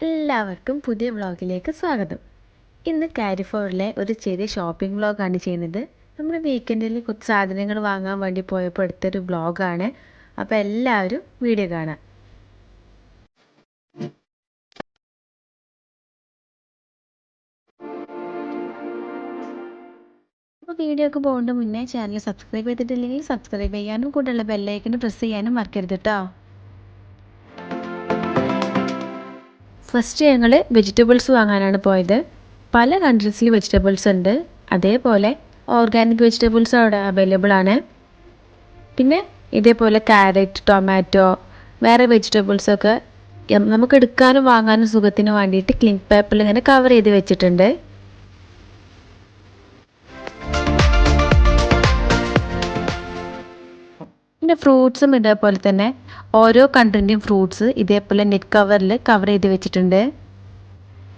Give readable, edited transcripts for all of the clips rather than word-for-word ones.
എല്ലാവർക്കും പുതിയ വ്ളോഗിലേക്ക് സ്വാഗതം. ഇന്ന് കാരിഫോറിലെ ഒരു ചെറിയ ഷോപ്പിംഗ് വ്ളോഗാണ് ചെയ്യുന്നത്. നമ്മൾ വീക്കെൻഡിൽ കുറച്ച് സാധനങ്ങൾ വാങ്ങാൻ വേണ്ടി പോയപ്പോൾ എടുത്തൊരു വ്ളോഗാണ്. അപ്പോൾ എല്ലാവരും വീഡിയോ കാണാം. അപ്പോൾ വീഡിയോ ഒക്കെ പോകുന്നതിന് മുന്നേ ചാനൽ സബ്സ്ക്രൈബ് ചെയ്തിട്ടില്ലെങ്കിൽ സബ്സ്ക്രൈബ് ചെയ്യാനും കൂടെയുള്ള ബെല്ലൈക്കൺ പ്രസ് ചെയ്യാനും മറക്കരുത് കേട്ടോ. ഫസ്റ്റ് ഞങ്ങൾ വെജിറ്റബിൾസ് വാങ്ങാനാണ് പോയത്. പല കൺട്രീസിൽ വെജിറ്റബിൾസ് ഉണ്ട്, അതേപോലെ ഓർഗാനിക് വെജിറ്റബിൾസ് അവിടെ അവൈലബിൾ ആണ്. പിന്നെ ഇതേപോലെ ക്യാരറ്റ്, ടൊമാറ്റോ, വേറെ വെജിറ്റബിൾസൊക്കെ നമുക്ക് എടുക്കാനും വാങ്ങാനും സുഖത്തിന് വേണ്ടിയിട്ട് ക്ലിങ് പേപ്പറിൽ ഇങ്ങനെ കവർ ചെയ്ത് വെച്ചിട്ടുണ്ട്. പിന്നെ ഫ്രൂട്ട്സും ഇതേപോലെ തന്നെ ഓരോ കൺട്രീൻ്റെയും ഫ്രൂട്ട്സ് ഇതേപോലെ നെറ്റ് കവറിൽ കവർ ചെയ്ത് വെച്ചിട്ടുണ്ട്.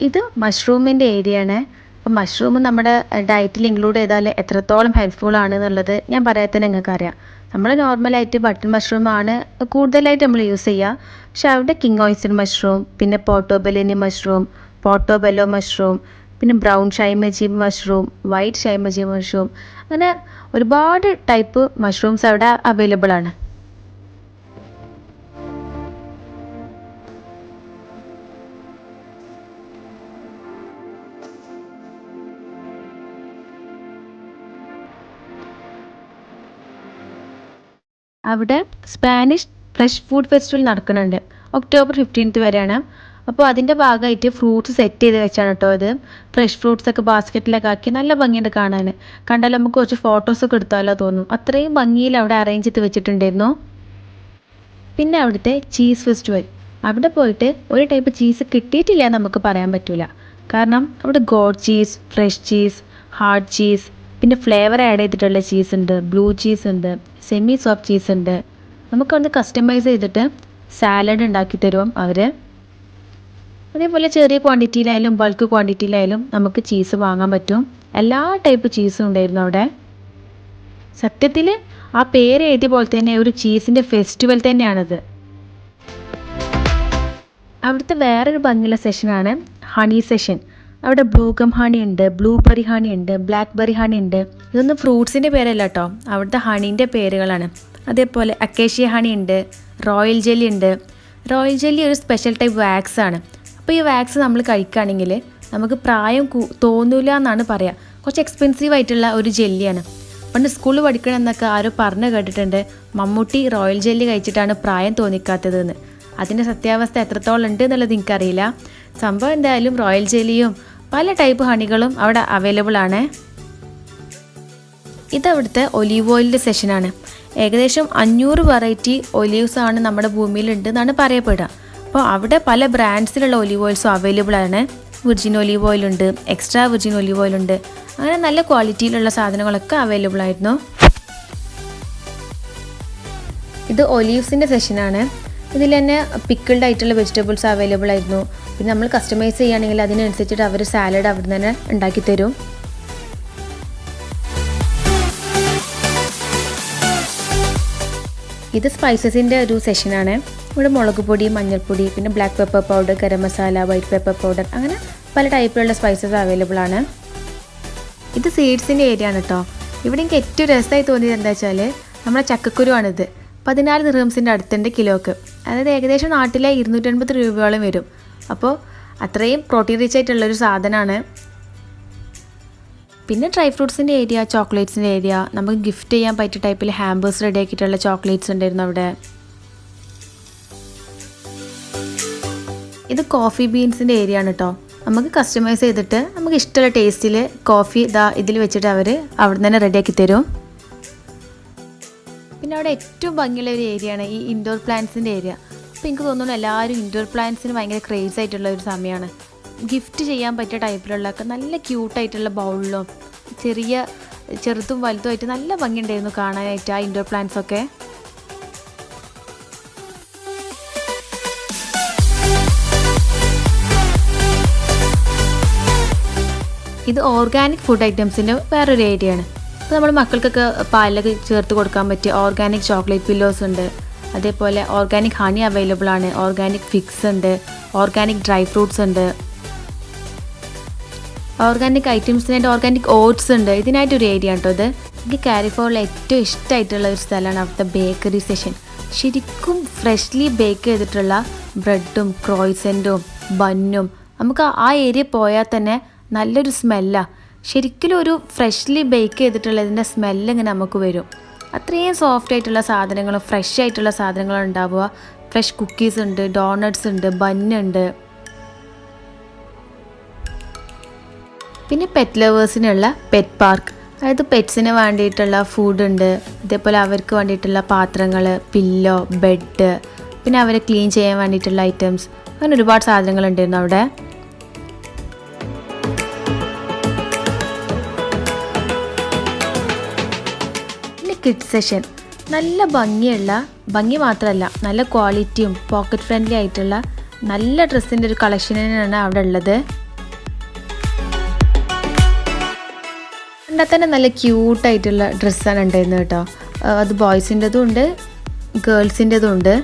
ഇത് മഷ്റൂമിൻ്റെ ഏരിയ ആണ്. അപ്പോൾ മഷ്റൂം നമ്മുടെ ഡയറ്റിൽ ഇൻക്ലൂഡ് ചെയ്താൽ എത്രത്തോളം ഹെൽപ്ഫുൾ ആണ് എന്നുള്ളത് ഞാൻ പറയാൻ തന്നെ നിങ്ങൾക്ക് അറിയാം. നമ്മൾ നോർമലായിട്ട് ബട്ടൺ മഷ്റൂമാണ് കൂടുതലായിട്ട് നമ്മൾ യൂസ് ചെയ്യുക. പക്ഷെ അവിടെ കിങ് ഓയിസ്റ്റർ മഷ്റൂം, പിന്നെ പോർട്ടോബെല്ലിനി മഷ്റൂം, പോർട്ടോബെല്ലോ മഷ്റൂം, പിന്നെ ബ്രൗൺ ഷൈമജി മഷ്റൂം, വൈറ്റ് ഷൈമജി മഷ്റൂം, അങ്ങനെ ഒരുപാട് ടൈപ്പ് മഷ്റൂംസ് അവിടെ അവൈലബിൾ ആണ്. അവിടെ സ്പാനിഷ് ഫ്രഷ് ഫുഡ് ഫെസ്റ്റിവൽ നടക്കുന്നുണ്ട്. ഒക്ടോബർ 15 വരെയാണ്. അപ്പോൾ അതിൻ്റെ ഭാഗമായിട്ട് ഫ്രൂട്ട്സ് സെറ്റ് ചെയ്ത് വെച്ചാണ് കേട്ടോ ഇത്. ഫ്രഷ് ഫ്രൂട്ട്സ് ഒക്കെ ബാസ്ക്കറ്റിലൊക്കെ ആക്കി നല്ല ഭംഗിയുണ്ട് കാണാൻ. കണ്ടാൽ നമുക്ക് കുറച്ച് ഫോട്ടോസൊക്കെ എടുത്താലോ തോന്നും, അത്രയും ഭംഗിയിൽ അവിടെ അറേഞ്ച് ചെയ്ത് വെച്ചിട്ടുണ്ടായിരുന്നു. പിന്നെ അവിടുത്തെ ചീസ് ഫെസ്റ്റിവൽ, അവിടെ പോയിട്ട് ഒരു ടൈപ്പ് ചീസ് കിട്ടിയിട്ടില്ല എന്ന് നമുക്ക് പറയാൻ പറ്റില്ല. കാരണം അവിടെ God cheese, fresh cheese, hard cheese, പിന്നെ ഫ്ലേവർ ആഡ് ചെയ്തിട്ടുള്ള ചീസ് ഉണ്ട്, ബ്ലൂ ചീസ് ഉണ്ട്, സെമി സോഫ്റ്റ് ചീസ് ഉണ്ട്. നമുക്കവിടുന്ന് കസ്റ്റമൈസ് ചെയ്തിട്ട് സാലഡ് ഉണ്ടാക്കി തരും അവർ. അതേപോലെ ചെറിയ ക്വാണ്ടിറ്റിയിലായാലും ബൾക്ക് ക്വാണ്ടിറ്റിയിലായാലും നമുക്ക് ചീസ് വാങ്ങാൻ പറ്റും. എല്ലാ ടൈപ്പ് ചീസും ഉണ്ടായിരുന്നു അവിടെ. സത്യത്തിൽ ആ പേര് എഴുതിയ പോലെ തന്നെ ഒരു ചീസിൻ്റെ ഫെസ്റ്റിവൽ തന്നെയാണത്. അവിടുത്തെ വേറൊരു ഭംഗിയുള്ള സെഷനാണ് ഹണി സെഷൻ. അവിടെ ബ്ലൂഗം ഹണി ഉണ്ട്, ബ്ലൂബെറി ഹണി ഉണ്ട്, ബ്ലാക്ക്ബെറി ഹണി ഉണ്ട്. ഇതൊന്നും ഫ്രൂട്ട്സിൻ്റെ പേരല്ല കേട്ടോ, അവിടുത്തെ ഹണീൻ്റെ പേരുകളാണ്. അതേപോലെ അക്കേഷ്യ ഹണി ഉണ്ട്, റോയൽ ജെല്ലി ഉണ്ട്. റോയൽ ജെല്ലി ഒരു സ്പെഷ്യൽ ടൈപ്പ് വാക്സ് ആണ്. അപ്പോൾ ഈ വാക്സ് നമ്മൾ കഴിക്കുകയാണെങ്കിൽ നമുക്ക് പ്രായം തോന്നില്ല എന്നാണ് പറയുക. കുറച്ച് എക്സ്പെൻസീവ് ആയിട്ടുള്ള ഒരു ജെല്ലിയാണ്. പണ്ട് സ്കൂളിൽ പഠിക്കണമെന്നൊക്കെ ആരോ പറഞ്ഞു കേട്ടിട്ടുണ്ട്, മമ്മൂട്ടി റോയൽ ജെല്ലി കഴിച്ചിട്ടാണ് പ്രായം തോന്നിക്കാത്തതെന്ന്. അതിൻ്റെ സത്യാവസ്ഥ എത്രത്തോളം ഉണ്ട് എന്നുള്ളത് എനിക്കറിയില്ല. സംഭവം എന്തായാലും റോയൽ ജെല്ലിയും പല ടൈപ്പ് ഹണികളും അവിടെ അവൈലബിൾ ആണ്. ഇതവിടുത്തെ ഒലീവ് ഓയിലിൻ്റെ സെഷനാണ്. ഏകദേശം 500 വെറൈറ്റി ഒലീവ്സ് ആണ് നമ്മുടെ ഭൂമിയിലുണ്ട് എന്നാണ് പറയപ്പെടുക. അപ്പോൾ അവിടെ പല ബ്രാൻഡ്സിലുള്ള ഒലീവ് ഓയിൽസും അവൈലബിൾ ആണ്. വിർജിൻ ഒലീവ് ഓയിലുണ്ട്, എക്സ്ട്രാ വിർജിൻ ഒലീവ് ഓയിലുണ്ട്, അങ്ങനെ നല്ല ക്വാളിറ്റിയിലുള്ള സാധനങ്ങളൊക്കെ അവൈലബിൾ ആയിരുന്നു. ഇത് ഒലീവ്സിൻ്റെ സെഷനാണ്. ഇതിൽ തന്നെ പിക്കിൾഡ് ആയിട്ടുള്ള വെജിറ്റബിൾസ് അവൈലബിൾ ആയിരുന്നു. പിന്നെ നമ്മൾ കസ്റ്റമൈസ് ചെയ്യുകയാണെങ്കിൽ അതിനനുസരിച്ചിട്ട് അവർ സാലഡ് അവിടെ തന്നെ ഉണ്ടാക്കി തരും. ഇത് സ്പൈസസിൻ്റെ ഒരു സെഷനാണ്. ഇവിടെ മുളക് പൊടി, മഞ്ഞൾപ്പൊടി, പിന്നെ black pepper powder, garam masala, white pepper powder, അങ്ങനെ പല ടൈപ്പിലുള്ള സ്പൈസസ് അവൈലബിൾ ആണ്. ഇത് സീഡ്സിൻ്റെ ഏരിയ ആണ് കേട്ടോ. ഇവിടെ എനിക്ക് ഏറ്റവും രസമായി തോന്നിയത് എന്താ വെച്ചാൽ നമ്മുടെ ചക്കക്കുരുവാണിത്. 14 ദിർഹംസിൻ്റെ അടുത്തുണ്ട് കിലോക്ക്. അതായത് ഏകദേശം നാട്ടിലെ 280 രൂപയോളം വരും. അപ്പോൾ അത്രയും പ്രോട്ടീൻ റിച്ച് ആയിട്ടുള്ളൊരു സാധനമാണ്. പിന്നെ ഡ്രൈ ഫ്രൂട്ട്സിൻ്റെ ഏരിയ, ചോക്ലേറ്റ്സിൻ്റെ ഏരിയ, നമുക്ക് ഗിഫ്റ്റ് ചെയ്യാൻ പറ്റിയ ടൈപ്പിൽ ഹാമ്പേഴ്സ് റെഡി ആക്കിയിട്ടുള്ള ചോക്ലേറ്റ്സ് ഉണ്ടായിരുന്നു അവിടെ. ഇത് കോഫി ബീൻസിൻ്റെ ഏരിയ ആണ് കേട്ടോ. നമുക്ക് കസ്റ്റമൈസ് ചെയ്തിട്ട് നമുക്ക് ഇഷ്ടമുള്ള ടേസ്റ്റിൽ കോഫി ഇതിൽ വെച്ചിട്ട് അവർ അവിടെ തന്നെ റെഡിയാക്കി തരും. പിന്നെ അവിടെ ഏറ്റവും ഭംഗിയുള്ള ഒരു ഏരിയയാണ് ഈ ഇൻഡോർ പ്ലാന്റ്സിൻ്റെ ഏരിയ. അപ്പോൾ എനിക്ക് തോന്നുന്നു എല്ലാവരും ഇൻഡോർ പ്ലാന്റ്സിന് ഭയങ്കര ക്രേസ് ആയിട്ടുള്ള ഒരു സമയമാണ്. ഗിഫ്റ്റ് ചെയ്യാൻ പറ്റിയ ടൈപ്പിലുള്ള നല്ല ക്യൂട്ടായിട്ടുള്ള ബൗളിലും ചെറുതും വലുതുമായിട്ട് നല്ല ഭംഗിയുണ്ടായിരുന്നു കാണാനായിട്ട് ആ ഇൻഡോർ പ്ലാന്റ്സ് ഒക്കെ. ഇത് ഓർഗാനിക് ഫുഡ് ഐറ്റംസിൻ്റെ വേറൊരു ഏരിയയാണ്. അപ്പോൾ നമ്മൾ മക്കൾക്കൊക്കെ പാലിലൊക്കെ ചേർത്ത് കൊടുക്കാൻ പറ്റിയ ഓർഗാനിക് ചോക്ലേറ്റ് പില്ലോസ് ഉണ്ട്. അതേപോലെ ഓർഗാനിക് ഹണി അവൈലബിൾ ആണ്, ഓർഗാനിക് ഫിക്സ് ഉണ്ട്, ഓർഗാനിക് ഡ്രൈ ഫ്രൂട്ട്സ് ഉണ്ട്, ഓർഗാനിക് ഐറ്റംസിനായിട്ട് ഓർഗാനിക് ഓട്സ് ഉണ്ട്. ഇതിനായിട്ടൊരു ഏരിയ കേട്ടോ ഇത്. എനിക്ക് കാലിഫോർണിയയിൽ ഏറ്റവും ഇഷ്ടമായിട്ടുള്ള ഒരു സ്ഥലമാണ് അവിടുത്തെ ബേക്കറി സെഷൻ. ശരിക്കും ഫ്രഷ്ലി ബേക്ക് ചെയ്തിട്ടുള്ള ബ്രെഡും ക്രോയ്സൻറ്റും ബന്നും, നമുക്ക് ആ ഏരിയ പോയാൽ തന്നെ നല്ലൊരു സ്മെല്ലാണ്. ശരിക്കും ഒരു ഫ്രഷ്ലി ബേക്ക് ചെയ്തിട്ടുള്ളതിൻ്റെ സ്മെല്ല് ഇങ്ങനെ നമുക്ക് വരും. അത്രയും സോഫ്റ്റ് ആയിട്ടുള്ള സാധനങ്ങളും ഫ്രഷ് ആയിട്ടുള്ള സാധനങ്ങളും ഉണ്ടാവുക. ഫ്രഷ് കുക്കീസ് ഉണ്ട്, ഡോണട്ട്സ് ഉണ്ട്, ബന്നുണ്ട്. പിന്നെ പെറ്റ് ലവേഴ്സിനുള്ള പെറ്റ് പാർക്ക്, അതായത് പെറ്റ്സിന് വേണ്ടിയിട്ടുള്ള ഫുഡുണ്ട്, അതേപോലെ അവർക്ക് വേണ്ടിയിട്ടുള്ള പാത്രങ്ങൾ, പില്ലോ, ബെഡ്, പിന്നെ അവരെ ക്ലീൻ ചെയ്യാൻ വേണ്ടിയിട്ടുള്ള ഐറ്റംസ്, അങ്ങനെ ഒരുപാട് സാധനങ്ങളുണ്ടായിരുന്നു അവിടെ. പിന്നെ കിഡ്സ് സെഷൻ, നല്ല ഭംഗി മാത്രമല്ല നല്ല ക്വാളിറ്റിയും പോക്കറ്റ് ഫ്രണ്ട്ലി ആയിട്ടുള്ള നല്ല ഡ്രസ്സിൻ്റെ ഒരു കളക്ഷനാണ് അവിടെ ഉള്ളത്. കണ്ടാൽ തന്നെ നല്ല ക്യൂട്ടായിട്ടുള്ള ഡ്രസ്സാണ് ഉണ്ടായിരുന്നത് കേട്ടോ. അത് ബോയ്സിൻ്റെതും ഉണ്ട്, ഗേൾസിൻ്റെതും ഉണ്ട്.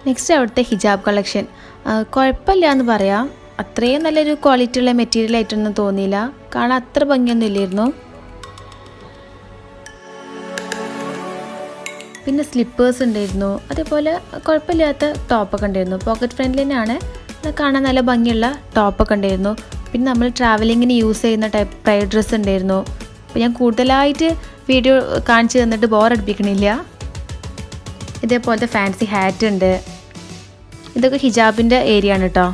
നെക്സ്റ്റ് അവിടുത്തെ ഹിജാബ് കളക്ഷൻ, കുഴപ്പമില്ല എന്ന് പറയാം. അത്രയും നല്ലൊരു ക്വാളിറ്റി ഉള്ള മെറ്റീരിയൽ ആയിട്ടൊന്നും തോന്നിയില്ല, കാണാൻ അത്ര ഭംഗിയൊന്നും ഇല്ലായിരുന്നു. പിന്നെ സ്ലിപ്പേഴ്സ് ഉണ്ടായിരുന്നു, അതേപോലെ കുഴപ്പമില്ലാത്ത ടോപ്പൊക്കെ ഉണ്ടായിരുന്നു. പോക്കറ്റ് ഫ്രണ്ട്ലി തന്നെയാണ്, കാണാൻ നല്ല ഭംഗിയുള്ള ടോപ്പൊക്കെ ഉണ്ടായിരുന്നു. പിന്നെ നമ്മൾ ട്രാവലിങ്ങിന് യൂസ് ചെയ്യുന്ന ടൈപ്പ് പ്രൈഡ് ഡ്രസ്സ് ഉണ്ടായിരുന്നു. അപ്പോൾ ഞാൻ കൂടുതലായിട്ട് വീഡിയോ കാണിച്ചു തന്നിട്ട് ബോറടിപ്പിക്കണില്ല. ഇതേപോലത്തെ ഫാൻസി ഹാറ്റ് ഉണ്ട്. ഇതൊക്കെ ഹിജാബിൻ്റെ ഏരിയ ആണ് കേട്ടോ.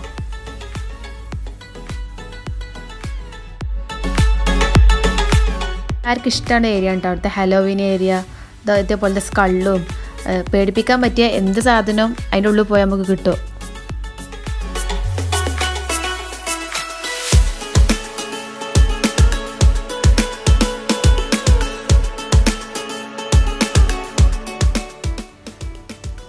ആർക്കും ഇഷ്ടമാണ് ഏരിയ കേട്ടോ അവിടുത്തെ ഹലോവീൻ ഏരിയ. ഇതേപോലത്തെ സ്കള്ളും പേടിപ്പിക്കാൻ പറ്റിയ എന്ത് സാധനവും അതിൻ്റെ ഉള്ളിൽ പോയാൽ നമുക്ക് കിട്ടും.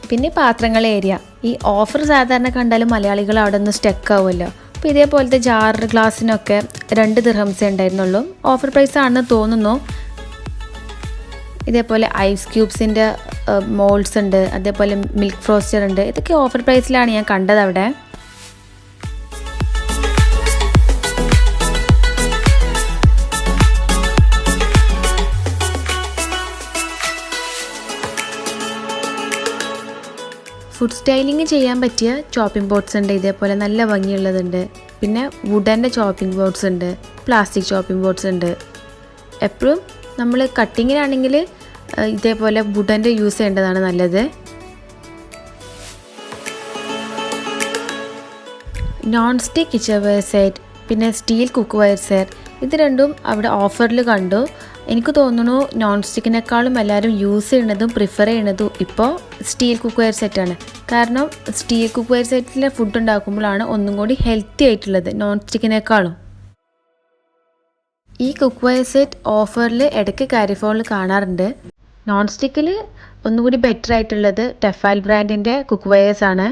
പിന്നെ പാത്രങ്ങളെ ഏരിയ, ഈ ഓഫർ സാധാരണ കണ്ടാലും മലയാളികൾ അവിടെ നിന്ന് സ്റ്റക്ക് ആവുമല്ലോ. അപ്പോൾ ഇതേപോലത്തെ ജാർ ഗ്ലാസ്സിനൊക്കെ 2 ദിർഹംസേ ഉണ്ടായിരുന്നുള്ളൂ. ഓഫർ പ്രൈസ് ആണെന്ന് തോന്നുന്നു. ഇതേപോലെ ഐസ് ക്യൂബ്സിൻ്റെ മോൾഡ്സ് ഉണ്ട്, അതേപോലെ മിൽക്ക് ഫ്രോസ്റ്റർ ഉണ്ട്. ഇതൊക്കെ ഓഫർ പ്രൈസിലാണ് ഞാൻ കണ്ടത് അവിടെ. ഫുഡ് സ്റ്റൈലിങ് ചെയ്യാൻ പറ്റിയ ചോപ്പിംഗ് ബോർഡ്സ് ഉണ്ട്, ഇതേപോലെ നല്ല ഭംഗിയുള്ളതുണ്ട്. പിന്നെ വുഡൻ്റെ ചോപ്പിംഗ് ബോർഡ്സ് ഉണ്ട്, പ്ലാസ്റ്റിക് ചോപ്പിംഗ് ബോർഡ്സ് ഉണ്ട്. എപ്പോഴും നമ്മൾ കട്ടിങ്ങിനാണെങ്കിൽ ഇതേപോലെ വുഡൻ്റെ യൂസ് ചെയ്യേണ്ടതാണ് നല്ലത്. നോൺ സ്റ്റിക്ക് കിച്ചൺവെയർ സെറ്റ്, പിന്നെ സ്റ്റീൽ കുക്ക് വെയർ സെറ്റ്, ഇത് രണ്ടും അവിടെ ഓഫറിൽ കണ്ടു. എനിക്ക് തോന്നുന്നു നോൺ സ്റ്റിക്കിനേക്കാളും എല്ലാവരും യൂസ് ചെയ്യുന്നതും പ്രിഫർ ചെയ്യുന്നതും ഇപ്പോൾ സ്റ്റീൽ കുക്ക് വെയർ സെറ്റാണ്. കാരണം സ്റ്റീൽ കുക്ക് വെയർ സെറ്റിലെ ഫുഡ് ഉണ്ടാക്കുമ്പോഴാണ് ഒന്നും കൂടി ഹെൽത്തി ആയിട്ടുള്ളത് നോൺ സ്റ്റിക്കിനേക്കാളും. ഈ കുക്ക് വെയർ സെറ്റ് ഓഫറിൽ ഇടയ്ക്ക് കാരിഫോണിൽ കാണാറുണ്ട്. നോൺ സ്റ്റിക്കിൽ ഒന്നുകൂടി ബെറ്റർ ആയിട്ടുള്ളത് ടെഫാൽ ബ്രാൻഡിൻ്റെ കുക്ക് വെയേഴ്സ് ആണ്.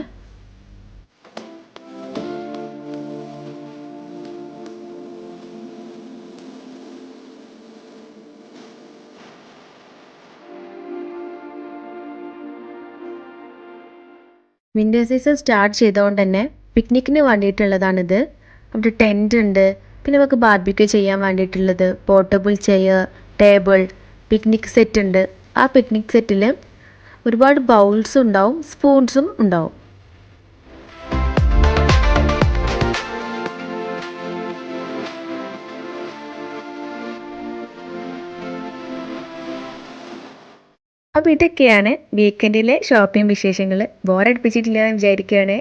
വിൻ്റർ സീസൺ സ്റ്റാർട്ട് ചെയ്തുകൊണ്ട് തന്നെ പിക്നിക്കിന് വേണ്ടിയിട്ടുള്ളതാണിത്. അവിടെ ടെൻ്റ് ഉണ്ട്, പിന്നെ നമുക്ക് ബാർബിക്യൂ ചെയ്യാൻ വേണ്ടിയിട്ടുള്ളത് portable chair, table, picnic set ഉണ്ട്. ആ പിക്നിക് സെറ്റിൽ ഒരുപാട് ബൗൾസും ഉണ്ടാവും, സ്പൂൺസും ഉണ്ടാവും. അപ്പോൾ ഇതൊക്കെയാണ് വീക്കെൻഡിലെ ഷോപ്പിംഗ് വിശേഷങ്ങൾ. ബോറടിപ്പിച്ചിട്ടില്ല എന്ന് വിചാരിക്കുകയാണ്.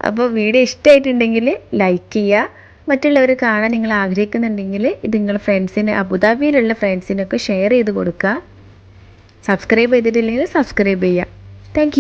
അപ്പോൾ വീഡിയോ ഇഷ്ടമായിട്ടുണ്ടെങ്കിൽ ലൈക്ക് ചെയ്യുക. മറ്റുള്ളവർ കാണാൻ നിങ്ങൾ ആഗ്രഹിക്കുന്നുണ്ടെങ്കിൽ ഇത് നിങ്ങളുടെ ഫ്രണ്ട്സിന്, അബുദാബിയിലുള്ള ഫ്രണ്ട്സിനൊക്കെ ഷെയർ ചെയ്ത് കൊടുക്കുക. സബ്സ്ക്രൈബ് ചെയ്തിട്ടില്ലെങ്കിൽ സബ്സ്ക്രൈബ് ചെയ്യുക. താങ്ക്